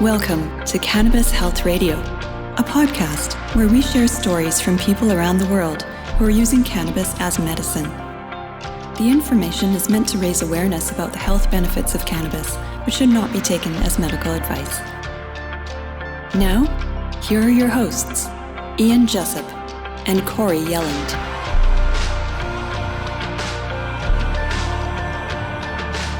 Welcome to Cannabis Health Radio, a podcast where we share stories from people around the world who are using cannabis as medicine. The information is meant to raise awareness about the health benefits of cannabis, but should not be taken as medical advice. Now, here are your hosts, Ian Jessup and Corey Yelland.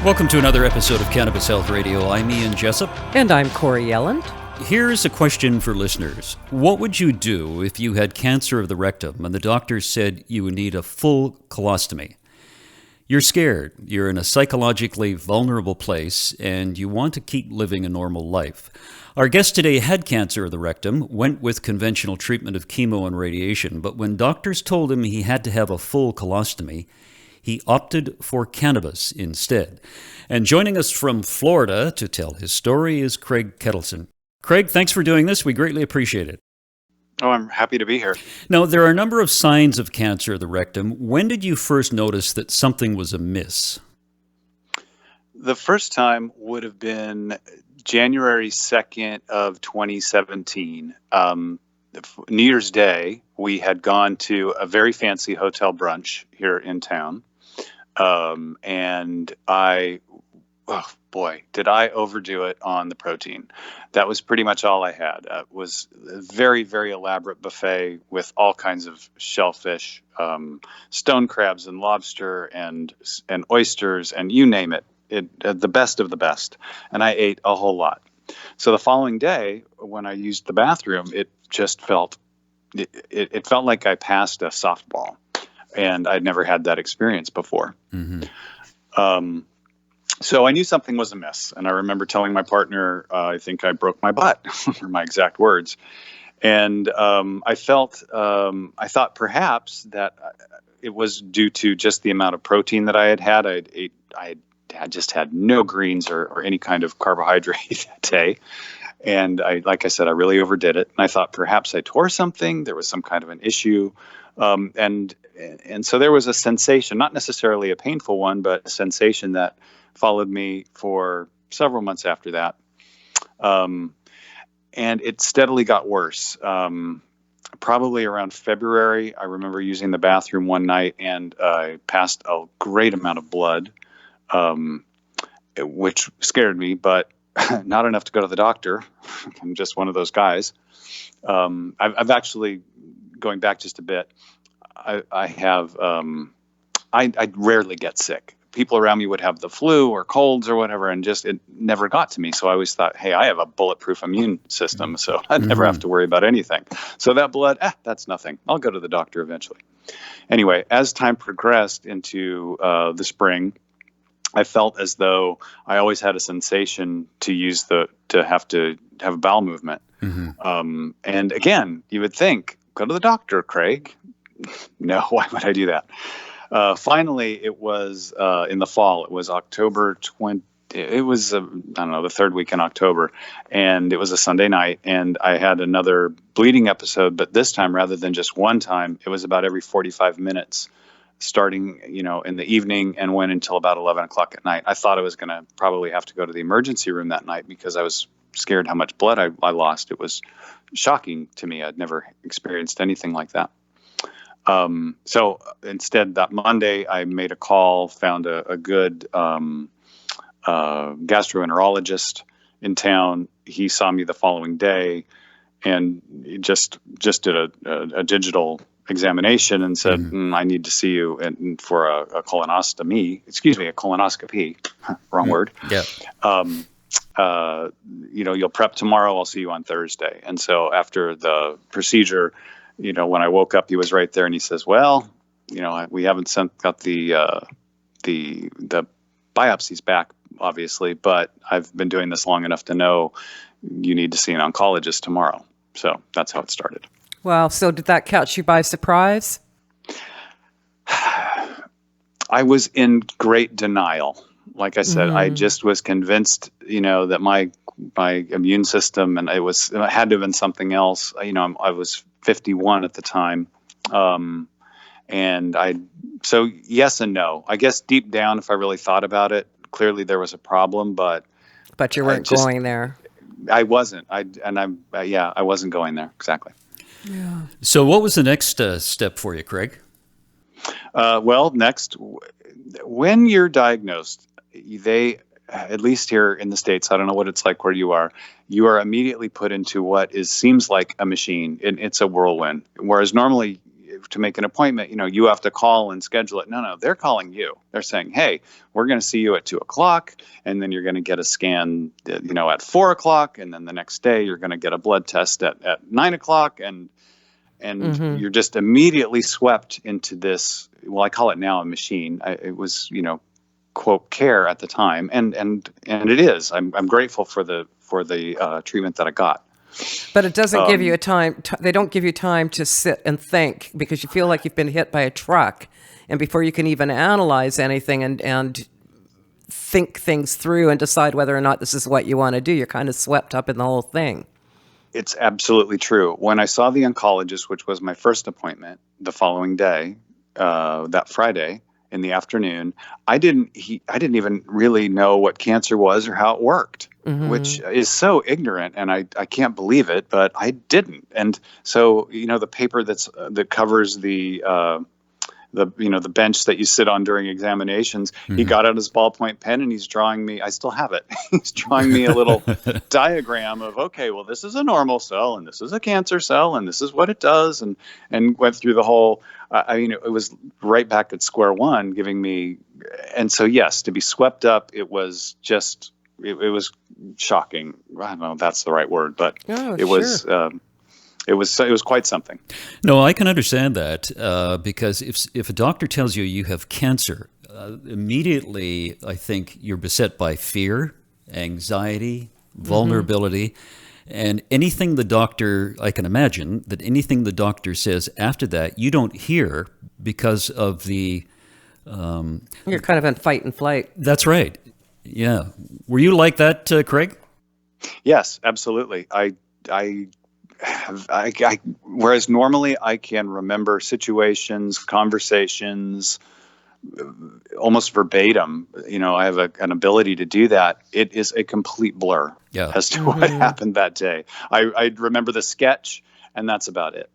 Welcome to another episode of Cannabis Health Radio. I'm Ian Jessup. And I'm Corey Yelland. Here's a question for listeners. What would you do if you had cancer of the rectum and the doctor said you would need a full colostomy? You're scared, you're in a psychologically vulnerable place, and you want to keep living a normal life. Our guest today had cancer of the rectum, went with conventional treatment of chemo and radiation, but when doctors told him he had to have a full colostomy, he opted for cannabis instead. And joining us from Florida to tell his story is Craig Kettleson. Craig, thanks for doing this. We greatly appreciate it. Oh, I'm happy to be here. Now, there are a number of signs of cancer of the rectum. When did you first notice that something was amiss? The first time would have been January 2nd of 2017. New Year's Day, we had gone to a very fancy hotel brunch here in town. And did I overdo it on the protein. That was pretty much all I had. It was a very, very elaborate buffet with all kinds of shellfish, stone crabs and lobster and oysters and you name it. The best of the best. And I ate a whole lot. So the following day, when I used the bathroom, it just felt like I passed a softball. And I'd never had that experience before. Mm-hmm. So I knew something was amiss. And I remember telling my partner, I think I broke my butt, were my exact words. And I thought perhaps that it was due to just the amount of protein that I had had. I had just had no greens or any kind of carbohydrate that day. And like I said, I really overdid it. And I thought perhaps I tore something. There was some kind of an issue. And so there was a sensation, not necessarily a painful one, but a sensation that followed me for several months after that. And it steadily got worse. Probably around February, I remember using the bathroom one night and I passed a great amount of blood, which scared me, but not enough to go to the doctor. I'm just one of those guys. I've actually, going back just a bit, I rarely get sick. People around me would have the flu or colds or whatever, and it never got to me. So I always thought, hey, I have a bulletproof immune system, so I never have to worry about anything. So that blood, that's nothing. I'll go to the doctor eventually. Anyway, as time progressed into the spring, I felt as though I always had a sensation to have a bowel movement. Mm-hmm. And again, you would think, go to the doctor, Craig. No, why would I do that? Finally, it was in the fall. It was October 20. It was, the third week in October. And it was a Sunday night. And I had another bleeding episode. But this time, rather than just one time, it was about every 45 minutes, starting, in the evening and went until about 11 o'clock at night. I thought I was going to probably have to go to the emergency room that night because I was scared how much blood I lost. It was shocking to me. I'd never experienced anything like that. So instead, that Monday, I made a call, found a good gastroenterologist in town. He saw me the following day and just did a digital examination and said, I need to see you for a colonoscopy. Wrong word. Yeah. You'll prep tomorrow. I'll see you on Thursday. And so after the procedure, when I woke up, he was right there and he says, well, we haven't got the biopsies back, obviously, but I've been doing this long enough to know you need to see an oncologist tomorrow. So that's how it started. Wow. So did that catch you by surprise? I was in great denial. Like I said, I just was convinced, that my immune system, and it had to have been something else. I was 51 at the time. So yes and no. I guess deep down, if I really thought about it, clearly there was a problem, but you weren't going there. I wasn't. I wasn't going there exactly. Yeah. So, what was the next step for you, Craig? Well, next, when you're diagnosed, they, at least here in the States, I don't know what it's like where you are immediately put into what seems like a machine. It's a whirlwind. Whereas normally to make an appointment, you have to call and schedule it. No, they're calling you. They're saying, hey, we're going to see you at 2:00, and then you're going to get a scan, at 4:00. And then the next day you're going to get a blood test at 9:00. And you're just immediately swept into this. Well, I call it now a machine. It was, quote, care at the time, and it is. I'm grateful for the treatment that I got. But it doesn't give you a time. They don't give you time to sit and think, because you feel like you've been hit by a truck, and before you can even analyze anything and think things through and decide whether or not this is what you want to do, you're kind of swept up in the whole thing. It's absolutely true. When I saw the oncologist, which was my first appointment, the following day, that Friday in the afternoon, I didn't even really know what cancer was or how it worked, which is so ignorant, and I can't believe it, but I didn't. And so, the paper that covers the bench that you sit on during examinations, he got out his ballpoint pen and he's drawing me. I still have it. He's drawing me a little diagram of, okay, well, this is a normal cell and this is a cancer cell and this is what it does, and went through the whole. It was right back at square one, giving me. And so, yes, to be swept up, it was just it was shocking. I don't know if that's the right word, but was. It was quite something. No, I can understand that because if a doctor tells you you have cancer, immediately I think you're beset by fear, anxiety, vulnerability, and anything the doctor, I can imagine that anything the doctor says after that, you don't hear because of the... You're kind of in fight and flight. That's right. Yeah. Were you like that, Craig? Yes, absolutely. Whereas normally I can remember situations, conversations, almost verbatim. I have an ability to do that. It is a complete blur as to what happened that day. I remember the sketch, and that's about it.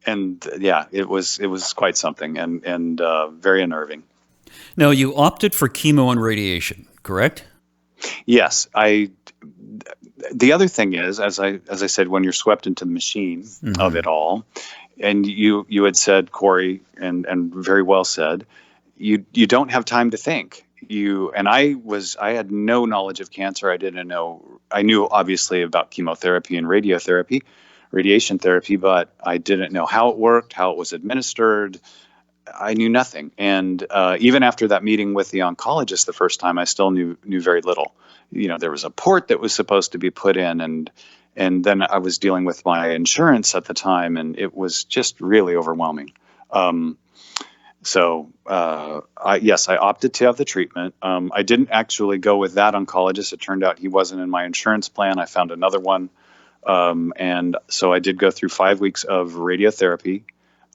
And it was quite something, and very unnerving. Now, you opted for chemo and radiation, correct? Yes, the other thing is, as I said, when you're swept into the machine of it all, and you had said, Corey, and very well said, you don't have time to think. I had no knowledge of cancer. I knew obviously about chemotherapy and radiation therapy, but I didn't know how it worked, how it was administered. I knew nothing. And even after that meeting with the oncologist the first time, I still knew very little. There was a port that was supposed to be put in, and then I was dealing with my insurance at the time, and it was just really overwhelming. So I opted to have the treatment. I didn't actually go with that oncologist. It turned out he wasn't in my insurance plan. I found another one. And so I did go through 5 weeks of radiotherapy.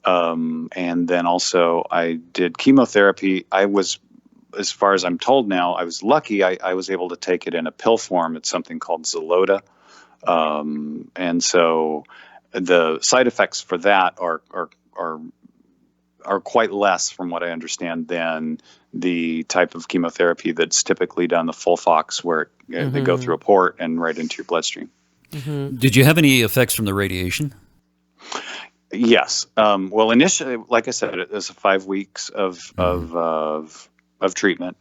And then also I did chemotherapy. I was, as far as I'm told now, I was lucky. I was able to take it in a pill form. It's something called Xeloda. And so the side effects for that are quite less, from what I understand, than the type of chemotherapy that's typically done, the FOLFOX, where they go through a port and right into your bloodstream. Did you have any effects from the radiation? Yes. Well, initially, like I said, it was 5 weeks of treatment.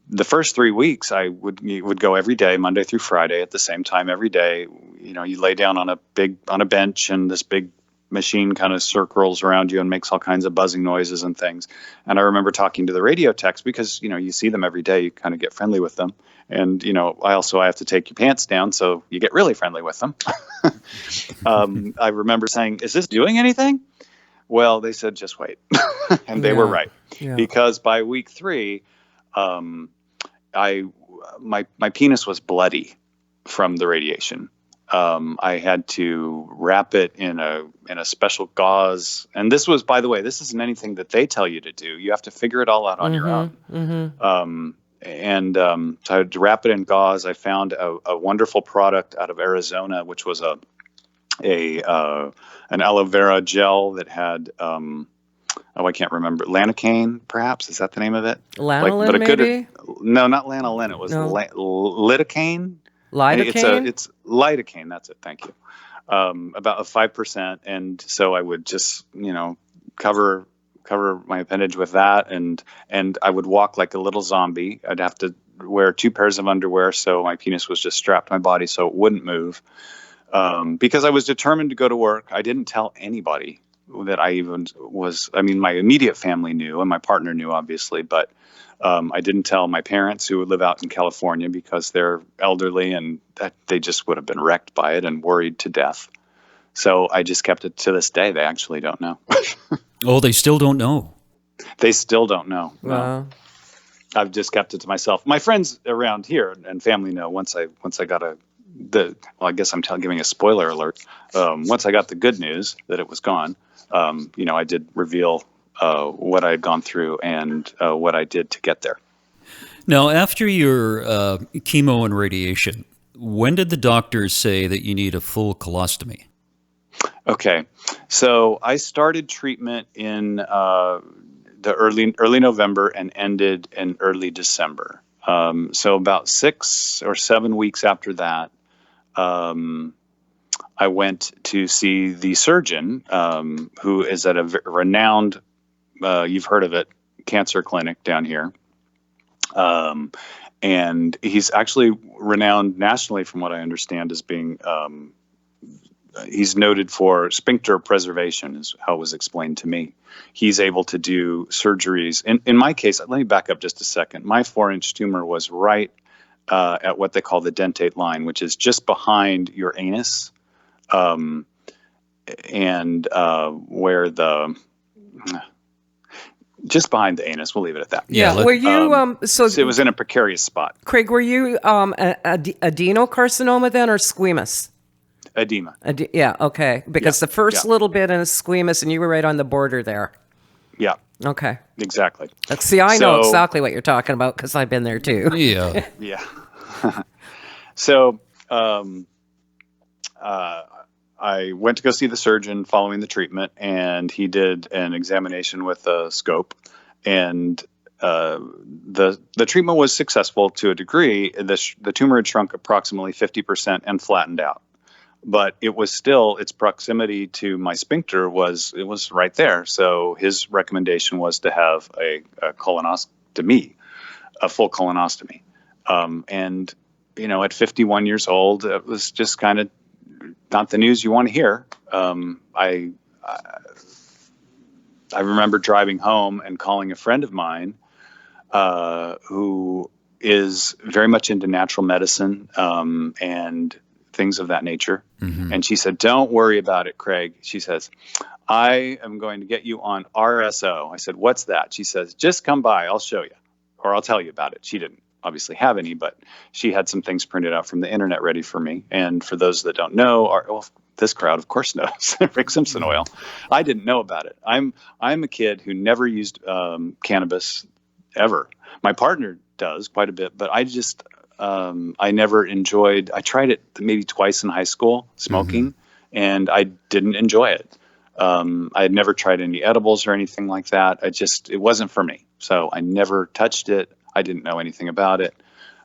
The first 3 weeks, I would go every day, Monday through Friday, at the same time every day. You lay down on a bench, and this big machine kind of circles around you and makes all kinds of buzzing noises and things. And I remember talking to the radio techs, because you see them every day, you kind of get friendly with them. And I have to take your pants down, so you get really friendly with them. I remember saying, "Is this doing anything?" Well, they said, "Just wait," and they were right, because by week 3, my penis was bloody from the radiation. I had to wrap it in a special gauze, and this was, by the way, this isn't anything that they tell you to do. You have to figure it all out on your own. So I had to wrap it in gauze. I found a wonderful product out of Arizona, which was an aloe vera gel that had I can't remember, lanacane, perhaps, is that the name of it? Lanolin, maybe? No, not lanolin. It was lidocaine. Lidocaine. It's lidocaine. That's it. Thank you. About a 5%, and so I would just cover my appendage with that, and I would walk like a little zombie. I'd have to wear 2 pairs of underwear, so my penis was just strapped to my body so it wouldn't move. Because I was determined to go to work. I didn't tell anybody that I even was. I mean, my immediate family knew, and my partner knew, obviously, but I didn't tell my parents, who live out in California, because they're elderly and they just would have been wrecked by it and worried to death. So I just kept it. To this day, they actually don't know. Oh, they still don't know. They still don't know. No. Wow. I've just kept it to myself. My friends around here and family know once I got I guess I'm giving a spoiler alert. Once I got the good news that it was gone, I did reveal what I had gone through and what I did to get there. Now, after your chemo and radiation, when did the doctors say that you need a full colostomy? Okay, so I started treatment in the early November and ended in early December. So about 6 or 7 weeks after that, I went to see the surgeon, who is at a renowned, you've heard of it, cancer clinic down here. And he's actually renowned nationally, from what I understand, as being, he's noted for sphincter preservation, is how it was explained to me. He's able to do surgeries. In my case, let me back up just a second. My 4-inch tumor was right at what they call the dentate line, which is just behind your anus, and where just behind the anus. We'll leave it at that. Yeah. Were you so it was in a precarious spot. Craig, were you adenocarcinoma then, or squamous? Edema. Yeah. Okay. Because the first little bit is squamous, and you were right on the border there. Yeah. Okay. Exactly. See, I know exactly what you're talking about because I've been there too. Yeah. Yeah. So I went to go see the surgeon following the treatment, and he did an examination with a scope, and the treatment was successful to a degree. The tumor had shrunk approximately 50% and flattened out, but it was still, its proximity to my sphincter was right there. So his recommendation was to have a colonoscopy, a full colonostomy. And at 51 years old, it was just kind of not the news you want to hear. I remember driving home and calling a friend of mine who is very much into natural medicine and things of that nature. Mm-hmm. And she said, "Don't worry about it, Craig." She says, "I am going to get you on RSO." I said, "What's that?" She says, "Just come by. I'll show you, or I'll tell you about it." She didn't obviously have any, but she had some things printed out from the internet ready for me. And for those that don't know, this crowd, of course, knows Rick Simpson oil. I didn't know about it. I'm a kid who never used cannabis ever. My partner does quite a bit, but I just I never enjoyed. I tried it maybe twice in high school, smoking, and I didn't enjoy it. I had never tried any edibles or anything like that. It wasn't for me. So I never touched it. I didn't know anything about it,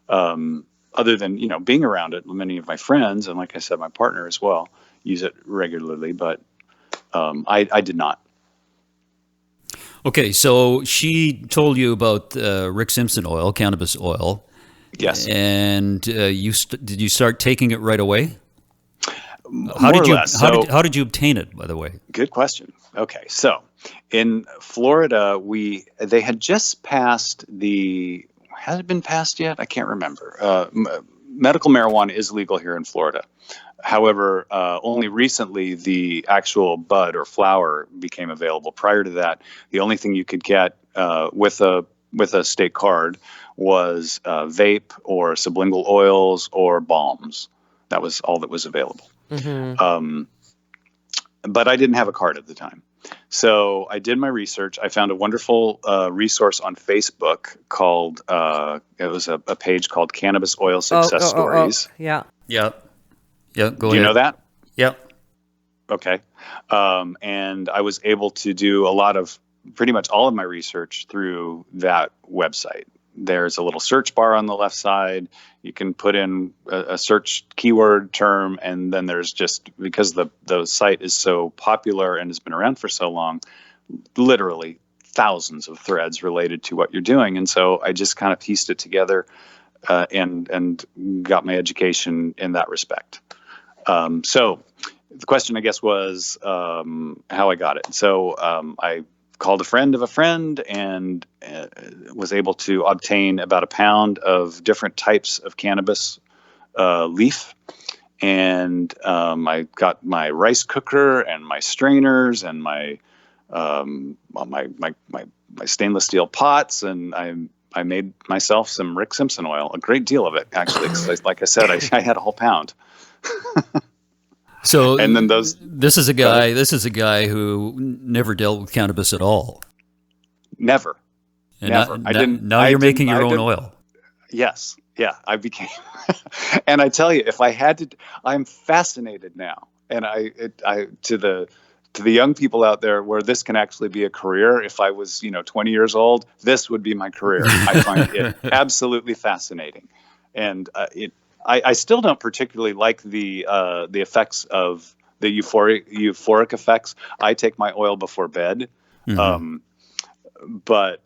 other than, being around it. Many of my friends, and like I said, my partner as well, use it regularly, but I did not. Okay, so she told you about Rick Simpson oil, cannabis oil. Yes. And did you start taking it right away? More or less. How did you obtain it, by the way? Good question. Okay, so in Florida, they had just passed has it been passed yet? I can't remember. Medical marijuana is legal here in Florida. However, only recently the actual bud or flower became available. Prior to that, the only thing you could get with a state card was vape or sublingual oils or balms. That was all that was available. Mm-hmm. But I didn't have a card at the time. So I did my research. I found a wonderful resource on Facebook called, it was a page called Cannabis Oil Success Stories. Yeah. Yep. Yep. Go Do you ahead. know that? Yep. Okay. And I was able to do pretty much all of my research through that website. There's a little search bar on the left side. You can put in a search keyword term, and then there's just, because the site is so popular and has been around for so long, literally thousands of threads related to what you're doing. And so I just kind of pieced it together and got my education in that respect. So the question, I guess, was how I got it. So I called a friend of a friend and was able to obtain about a pound of different types of cannabis leaf. And I got my rice cooker and my strainers and my stainless steel pots, and I made myself some Rick Simpson oil, a great deal of it, actually, because like I said, I had a whole pound. So, and then this is a guy who never dealt with cannabis at all. Never. And Never. Now you're making your own oil. Yes. Yeah. I became, and I tell you, if I had to, I'm fascinated now. And to the young people out there where this can actually be a career. If I was, 20 years old, this would be my career. I find it absolutely fascinating. And I still don't particularly like the effects of the euphoric effects. I take my oil before bed, but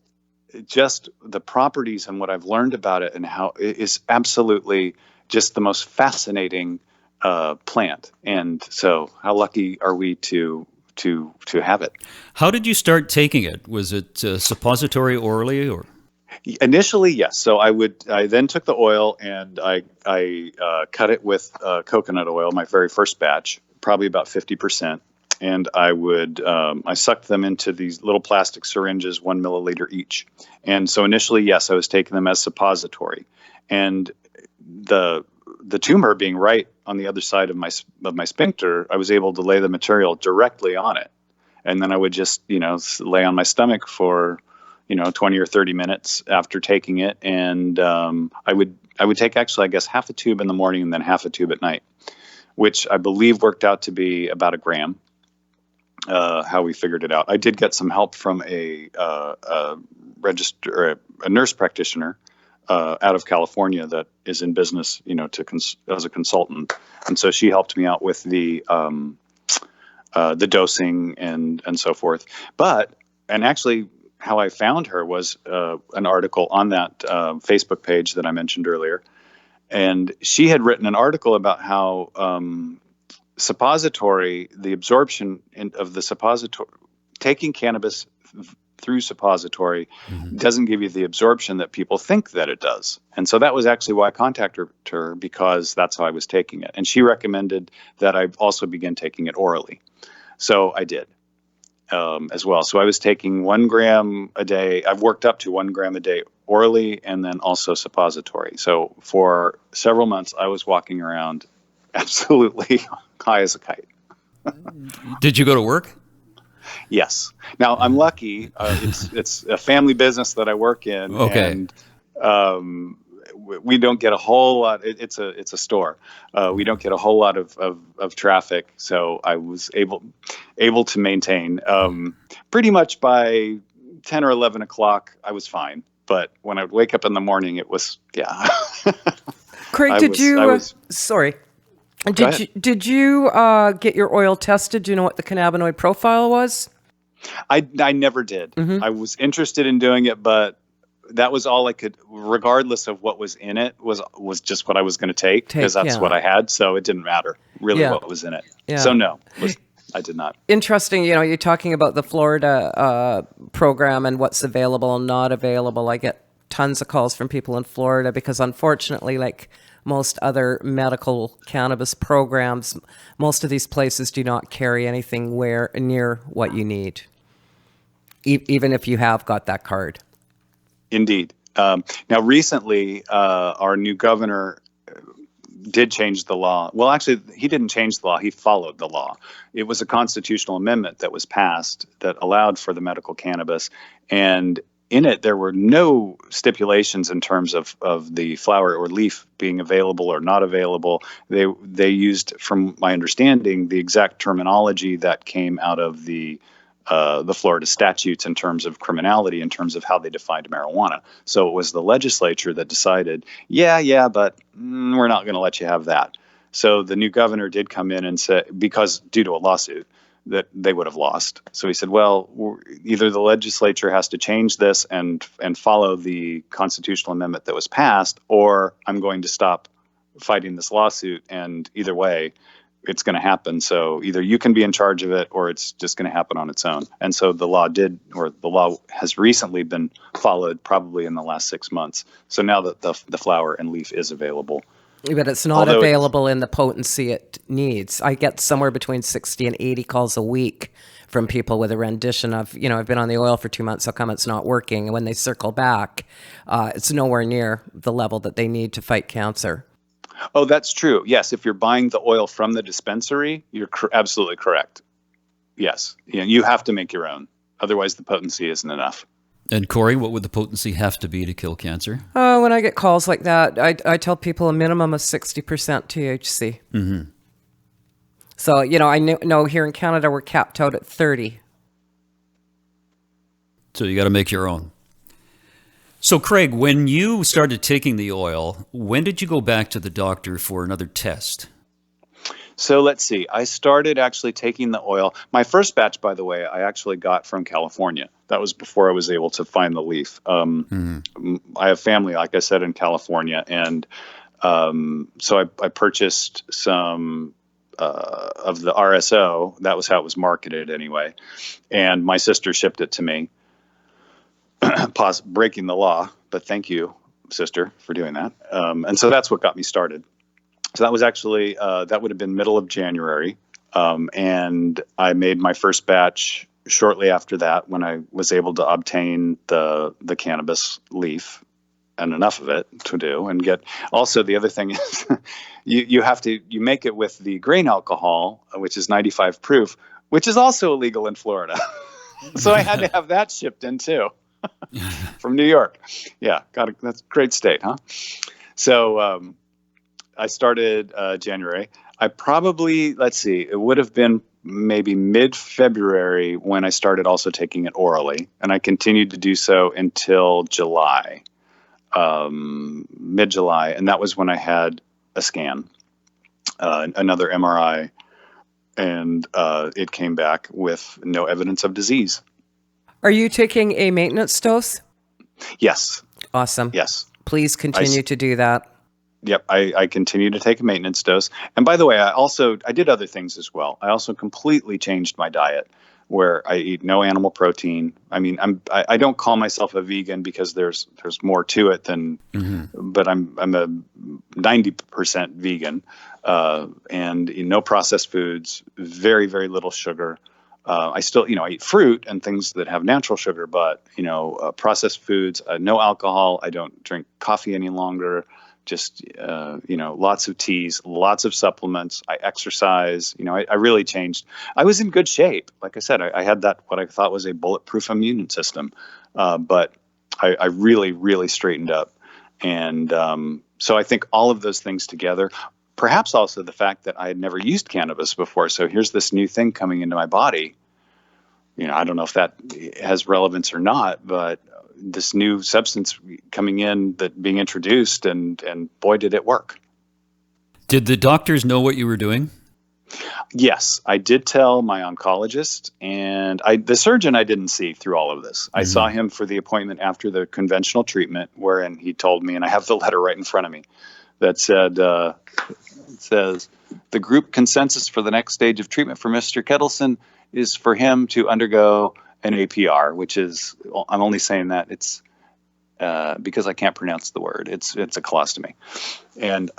just the properties and what I've learned about it and how it is absolutely just the most fascinating plant. And so, how lucky are we to have it? How did you start taking it? Was it suppository orally or? Initially, yes. So I then took the oil and I cut it with coconut oil, my very first batch, probably about 50%. And I sucked them into these little plastic syringes, 1 milliliter each. And so initially, yes, I was taking them as suppository. And the tumor being right on the other side of my sphincter, I was able to lay the material directly on it. And then I would just, lay on my stomach for 20 or 30 minutes after taking it. And I would take actually, I guess, half a tube in the morning and then half a tube at night, which I believe worked out to be about a gram, how we figured it out. I did get some help from a nurse practitioner out of California that is in business, as a consultant. And so she helped me out with the dosing and so forth. And actually, how I found her was an article on that Facebook page that I mentioned earlier. And she had written an article about how the absorption of the suppository, taking cannabis through suppository doesn't give you the absorption that people think that it does. And so that was actually why I contacted her, because that's how I was taking it. And she recommended that I also begin taking it orally. So I did. As well. So I was taking 1 gram a day. I've worked up to 1 gram a day orally and then also suppository. So for several months, I was walking around absolutely high as a kite. Did you go to work? Yes. Now I'm lucky. It's a family business that I work in. Okay. And we don't get a whole lot. It's a store. We don't get a whole lot of traffic, so I was able to maintain. Pretty much by 10 or 11 o'clock, I was fine. But when I would wake up in the morning, it was Craig, sorry. Did you get your oil tested? Do you know what the cannabinoid profile was? I never did. I was interested in doing it, but that was all I could, regardless of what was in it, was just what I was going to take, because that's what I had. So it didn't matter really what was in it. Yeah. So no, I did not. Interesting. You're talking about the Florida program and what's available and not available. I get tons of calls from people in Florida because, unfortunately, like most other medical cannabis programs, most of these places do not carry anything near what you need, even if you have got that card. Indeed. Now, recently, our new governor did change the law. Well, actually, he didn't change the law. He followed the law. It was a constitutional amendment that was passed that allowed for the medical cannabis. And in it, there were no stipulations in terms of the flower or leaf being available or not available. They used, from my understanding, the exact terminology that came out of the Florida statutes in terms of criminality, in terms of how they defined marijuana. So it was the legislature that decided, but we're not going to let you have that. So the new governor did come in and say, because due to a lawsuit that they would have lost. So he said, well, either the legislature has to change this and follow the constitutional amendment that was passed, or I'm going to stop fighting this lawsuit. And either way, it's going to happen. So either you can be in charge of it, or it's just going to happen on its own. And so the law has recently been followed, probably in the last 6 months. So now that the flower and leaf is available. But it's not available in the potency it needs. I get somewhere between 60 and 80 calls a week from people with a rendition of, I've been on the oil for 2 months, how come it's not working? And when they circle back, it's nowhere near the level that they need to fight cancer. Oh, that's true. Yes, if you're buying the oil from the dispensary, you're absolutely correct. Yes, you have to make your own. Otherwise, the potency isn't enough. And Corey, what would the potency have to be to kill cancer? When I get calls like that, I tell people a minimum of 60% THC. Mm-hmm. So, I know here in Canada, we're capped out at 30. So you got to make your own. So Craig, when you started taking the oil, when did you go back to the doctor for another test? So let's see. I started actually taking the oil. My first batch, by the way, I actually got from California. That was before I was able to find the leaf. I have family, like I said, in California. And so I purchased some of the RSO. That was how it was marketed anyway. And my sister shipped it to me. Breaking the law, but thank you, sister, for doing that. And so that's what got me started. So that was actually, that would have been middle of January. And I made my first batch shortly after that, when I was able to obtain the cannabis leaf and enough of it to do and get. Also, the other thing is you make it with the grain alcohol, which is 95 proof, which is also illegal in Florida. So I had to have that shipped in too. From New York. Yeah, that's a great state, huh? So I started January. I probably, it would have been maybe mid-February when I started also taking it orally, and I continued to do so until July, mid-July, and that was when I had a scan, another MRI, and it came back with no evidence of disease. Are you taking a maintenance dose? Yes. Awesome. Yes. Please continue to do that. Yep. I continue to take a maintenance dose. And by the way, I did other things as well. I also completely changed my diet, where I eat no animal protein. I mean, I don't call myself a vegan because there's more to it than, but I'm a 90% vegan, and no processed foods, very, very little sugar. I still, I eat fruit and things that have natural sugar, but, processed foods, no alcohol. I don't drink coffee any longer. Just, lots of teas, lots of supplements. I exercise. I really changed. I was in good shape. Like I said, I had what I thought was a bulletproof immune system, but I really, really straightened up. And so I think all of those things together, perhaps also the fact that I had never used cannabis before. So here's this new thing coming into my body. I don't know if that has relevance or not, but this new substance coming in, that being introduced, and boy, did it work. Did the doctors know what you were doing? Yes, I did tell my oncologist, and the surgeon I didn't see through all of this. I saw him for the appointment after the conventional treatment, wherein he told me, and I have the letter right in front of me, that said, it says, the group consensus for the next stage of treatment for Mr. Kettleson is for him to undergo an APR, which is, I'm only saying that it's because I can't pronounce the word. It's a colostomy. And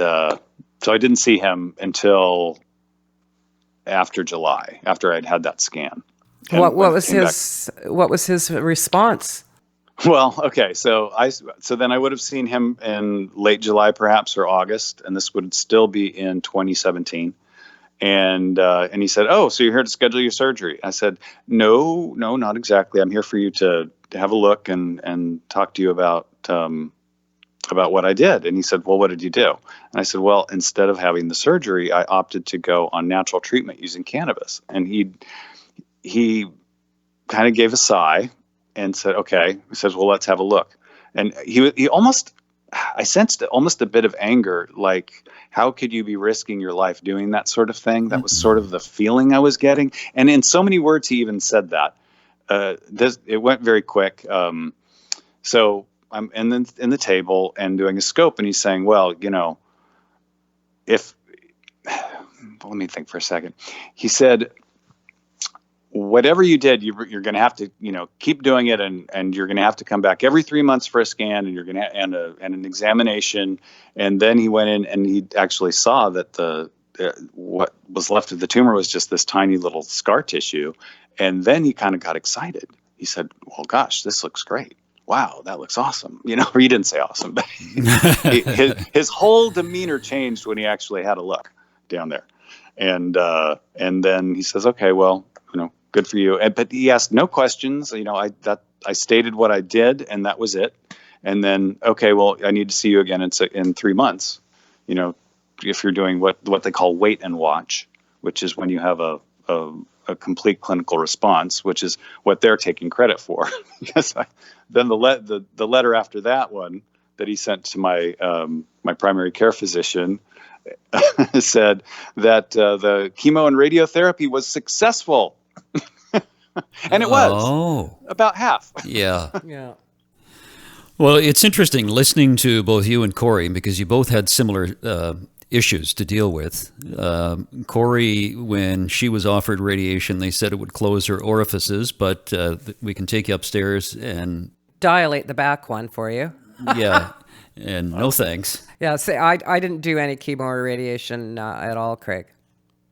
so I didn't see him until after July, after I'd had that scan. What was his response? Well, okay. So then I would have seen him in late July, perhaps, or August, and this would still be in 2017. And he said, "Oh, so you're here to schedule your surgery?" I said, "No, no, not exactly. I'm here for you to have a look and talk to you about what I did." And he said, "Well, what did you do?" And I said, "Well, instead of having the surgery, I opted to go on natural treatment using cannabis." And he kind of gave a sigh and said, "Okay." He says, "Well, let's have a look." And he almost, I sensed almost a bit of anger, like, how could you be risking your life doing that sort of thing? That was sort of the feeling I was getting. And in so many words, he even said that. It went very quick. So I'm in the table and doing a scope, and he's saying, "Well, if let me think for a second." He said, "Whatever you did, you're going to have to, keep doing it, and you're going to have to come back every 3 months for a scan, and you're going to and an examination." And then he went in and he actually saw that what was left of the tumor was just this tiny little scar tissue. And then he kind of got excited. He said, "Well, gosh, this looks great. Wow, that looks awesome." Or he didn't say awesome, but his whole demeanor changed when he actually had a look down there. And then he says, "Okay, well, good for you." But he asked no questions. I stated what I did, and that was it. And then, "Okay, well, I need to see you again in 3 months. If you're doing what they call wait and watch, which is when you have a complete clinical response, which is what they're taking credit for." Yes. Then the letter after that one that he sent to my primary care physician said that the chemo and radiotherapy was successful. And it was about half. Yeah. Yeah. Well, it's interesting listening to both you and Corey, because you both had similar issues to deal with. Corey, when she was offered radiation, they said it would close her orifices, but we can take you upstairs and Dilate the back one for you. yeah, and no thanks. Yeah, see, I didn't do any chemo or radiation at all, Craig.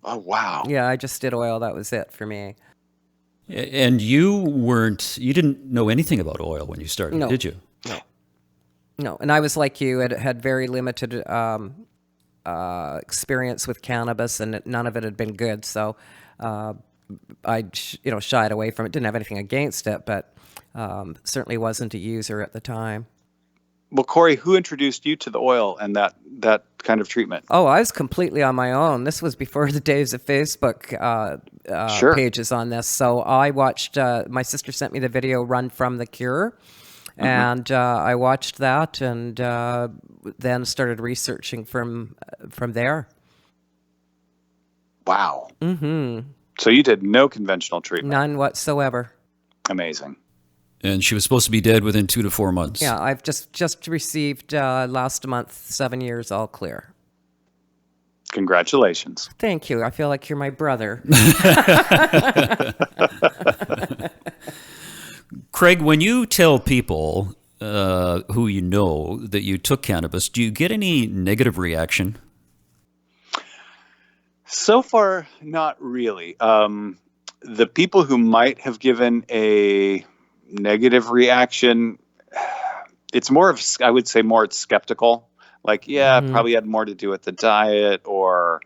Oh, wow. Yeah, I just did oil. That was it for me. And you didn't know anything about oil when you started, No. did you? No, and I was like you. It had very limited experience with cannabis, and none of it had been good. So I shied away from it. Didn't have anything against it, but certainly wasn't a user at the time. Well, Corey, who introduced you to the oil and that kind of treatment? Oh, I was completely on my own. This was before the days of Facebook Sure. pages on this. So I watched, my sister sent me the video Run From the Cure, and I watched that and then started researching from there. Wow. Mm-hmm. So you did no conventional treatment? None whatsoever. Amazing. And she was supposed to be dead within 2 to 4 months. Yeah, I've just received last month 7 years all clear. Congratulations. Thank you. I feel like you're my brother. Craig, when you tell people who you know that you took cannabis, do you get any negative reaction? So far, not really. The people who might have given a negative reaction, it's more of, I would say more it's skeptical. Like, it probably had more to do with the diet or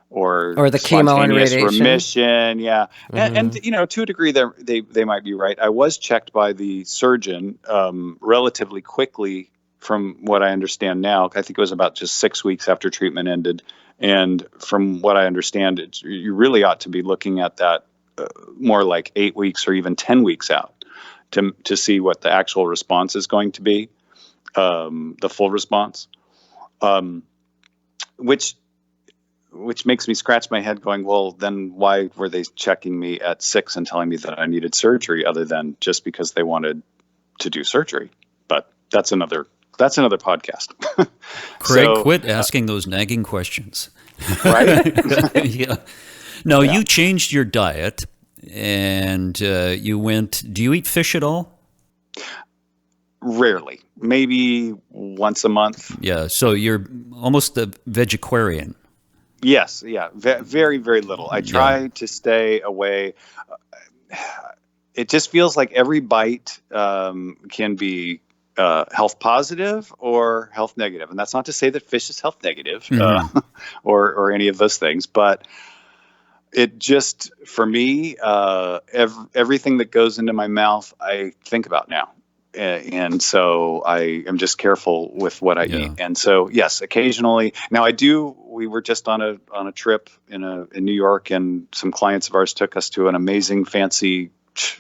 the chemo and radiation. Remission. Yeah. And to a degree they might be right. I was checked by the surgeon relatively quickly from what I understand now. I think it was about just 6 weeks after treatment ended. And from what I understand, you really ought to be looking at that more like 8 weeks or even 10 weeks out to see what the actual response is going to be, the full response, which makes me scratch my head going, well, then why were they checking me at 6 and telling me that I needed surgery other than just because they wanted to do surgery? But that's another podcast. Craig, quit asking those nagging questions. Right? Yeah. No, you changed your diet and you went, do you eat fish at all? Rarely, maybe once a month. Yeah. So you're almost a vegetarian. Yes. Yeah. Very, very little. I try to stay away. it just feels like every bite can be health positive or health negative. And that's not to say that fish is health negative or any of those things, but it just, for me, everything that goes into my mouth, I think about now. And so I am just careful with what I eat. And so, yes, occasionally. Now we were just on a trip in New York, and some clients of ours took us to an amazing, fancy,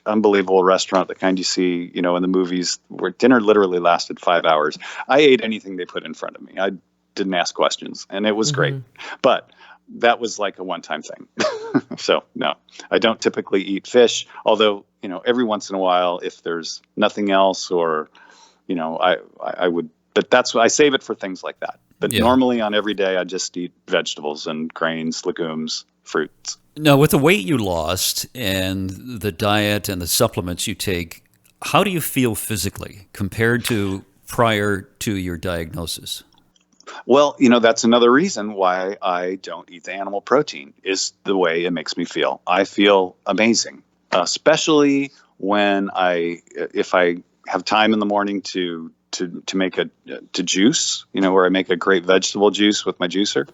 unbelievable restaurant, the kind you see, in the movies, where dinner literally lasted 5 hours. I ate anything they put in front of me. I didn't ask questions, and it was great. But that was like a one-time thing. So no, I don't typically eat fish, although, every once in a while, if there's nothing else, or, I would, but that's why I save it for things like that. But normally on every day, I just eat vegetables and grains, legumes, fruits. Now, with the weight you lost and the diet and the supplements you take, how do you feel physically compared to prior to your diagnosis? Well, that's another reason why I don't eat the animal protein, is the way it makes me feel. I feel amazing, especially when if I have time in the morning to make to juice, where I make a great vegetable juice with my juicer.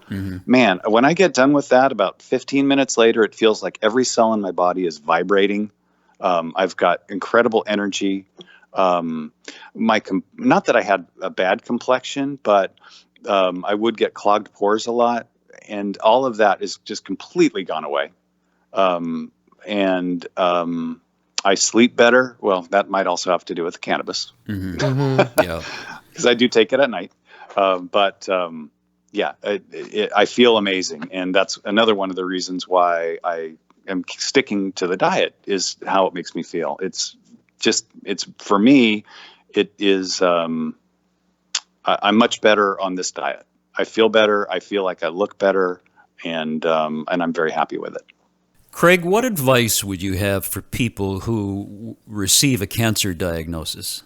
Man, when I get done with that, about 15 minutes later, it feels like every cell in my body is vibrating. I've got incredible energy. Not that I had a bad complexion, but I would get clogged pores a lot, and all of that is just completely gone away. I sleep better. Well, that might also have to do with cannabis. Yeah, because I do take it at night. I feel amazing, and that's another one of the reasons why I am sticking to the diet, is how it makes me feel. It's for me, it is. I'm much better on this diet. I feel better. I feel like I look better, and I'm very happy with it. Craig, what advice would you have for people who receive a cancer diagnosis?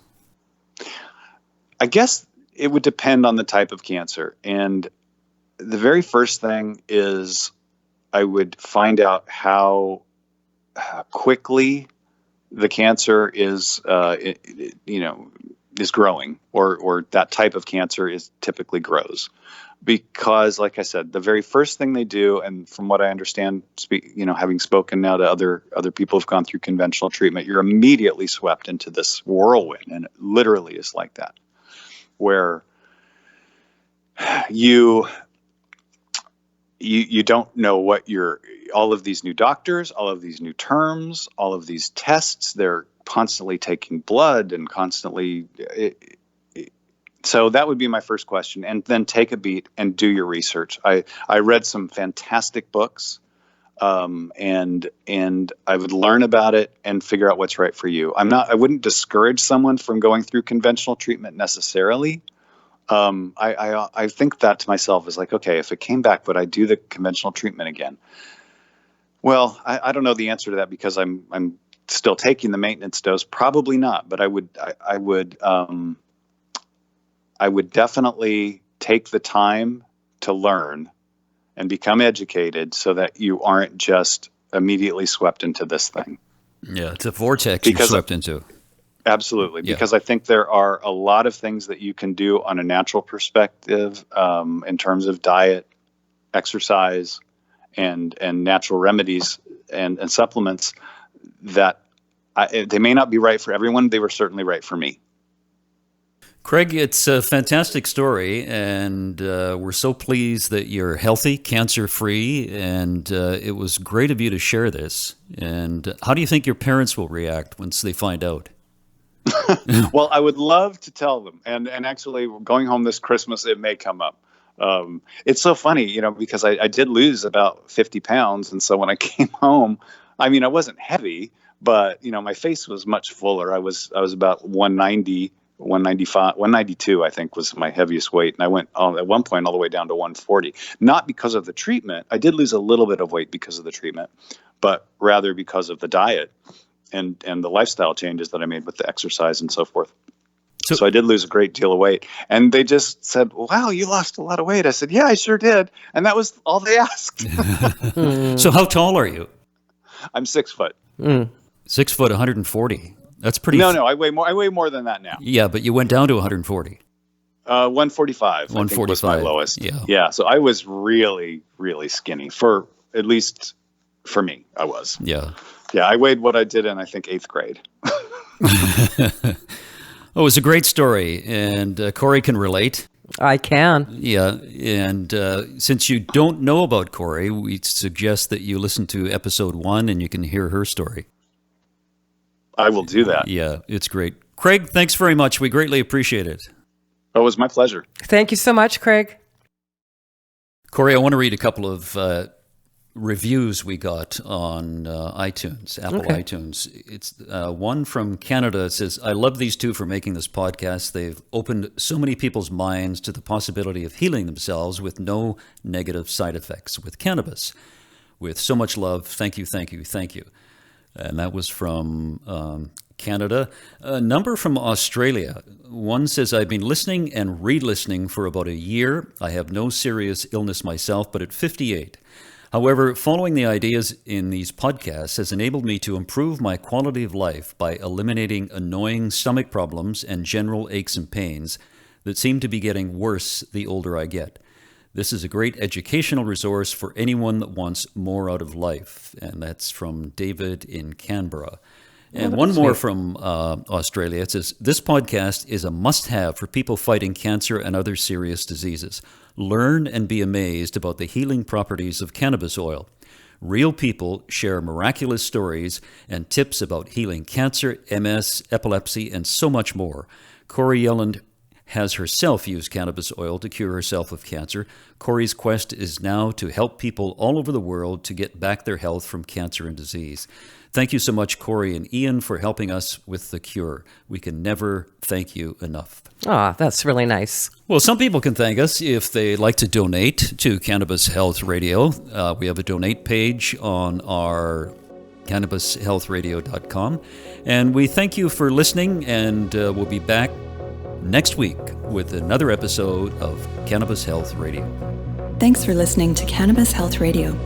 I guess it would depend on the type of cancer. And the very first thing is I would find out how quickly the cancer is growing, or that type of cancer typically grows. Because, like I said, the very first thing they do, and from what I understand, having spoken now to other people who've gone through conventional treatment, you're immediately swept into this whirlwind, and it literally is like that, where you don't know what all of these new doctors, all of these new terms, all of these tests, they're constantly taking blood and constantly. So that would be my first question. And then take a beat and do your research. I read some fantastic books, and I would learn about it and figure out what's right for you. I wouldn't discourage someone from going through conventional treatment necessarily. I think that to myself is like, okay, if it came back, would I do the conventional treatment again? Well, I don't know the answer to that, because I'm still taking the maintenance dose. Probably not, but I would definitely take the time to learn and become educated, so that you aren't just immediately swept into this thing. Yeah, it's a vortex you're swept into. Absolutely, because I think there are a lot of things that you can do on a natural perspective, in terms of diet, exercise, and natural remedies and supplements, that they may not be right for everyone. They were certainly right for me. Craig, it's a fantastic story, and we're so pleased that you're healthy, cancer-free, and it was great of you to share this. And how do you think your parents will react once they find out? Well, I would love to tell them, and actually, going home this Christmas, it may come up. It's so funny, because I did lose about 50 pounds, and so when I came home, I wasn't heavy, but my face was much fuller. I was about 190. 195, 192, I think, was my heaviest weight. And I went at one point all the way down to 140, not because of the treatment. I did lose a little bit of weight because of the treatment, but rather because of the diet and the lifestyle changes that I made with the exercise and so forth. So I did lose a great deal of weight. And they just said, wow, you lost a lot of weight. I said, yeah, I sure did. And that was all they asked. So how tall are you? I'm 6 foot. 6 foot, 140. That's pretty. No, I weigh more. I weigh more than that now. Yeah, but you went down to 140. 145. 145 I think was my lowest. Yeah. So I was really, really skinny at least for me. I was. Yeah. Yeah. I weighed what I did in, I think, 8th grade. Oh, it was a great story, and Corey can relate. I can. Yeah, and since you don't know about Corey, we suggest that you listen to episode 1 and you can hear her story. I will do that. Yeah, it's great. Craig, thanks very much. We greatly appreciate it. Oh, it was my pleasure. Thank you so much, Craig. Corey, I want to read a couple of reviews we got on iTunes, Apple iTunes. It's one from Canada. It says, I love these two for making this podcast. They've opened so many people's minds to the possibility of healing themselves with no negative side effects with cannabis. With so much love, thank you, thank you, thank you. And that was from Canada. A number from Australia. One says, I've been listening and re-listening for about a year. I have no serious illness myself, but at 58. However, following the ideas in these podcasts has enabled me to improve my quality of life by eliminating annoying stomach problems and general aches and pains that seem to be getting worse the older I get. This is a great educational resource for anyone that wants more out of life. And that's from David in Canberra. And one more from Australia. It says, this podcast is a must-have for people fighting cancer and other serious diseases. Learn and be amazed about the healing properties of cannabis oil. Real people share miraculous stories and tips about healing cancer, MS, epilepsy, and so much more. Corey Yelland has herself used cannabis oil to cure herself of cancer. Corey's quest is now to help people all over the world to get back their health from cancer and disease. Thank you so much, Corey and Ian, for helping us with the cure. We can never thank you enough. Ah, that's really nice. Well, some people can thank us if they like to donate to Cannabis Health Radio. We have a donate page on our cannabishealthradio.com. And we thank you for listening, and we'll be back next week with another episode of Cannabis Health Radio. Thanks for listening to Cannabis Health Radio.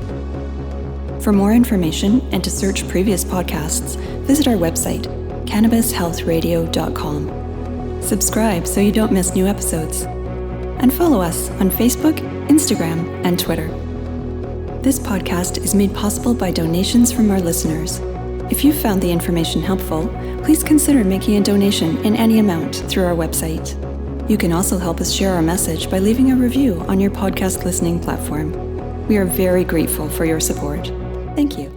For more information and to search previous podcasts, visit our website, cannabishealthradio.com. Subscribe so you don't miss new episodes. And follow us on Facebook, Instagram, and Twitter. This podcast is made possible by donations from our listeners. If you found the information helpful, please consider making a donation in any amount through our website. You can also help us share our message by leaving a review on your podcast listening platform. We are very grateful for your support. Thank you.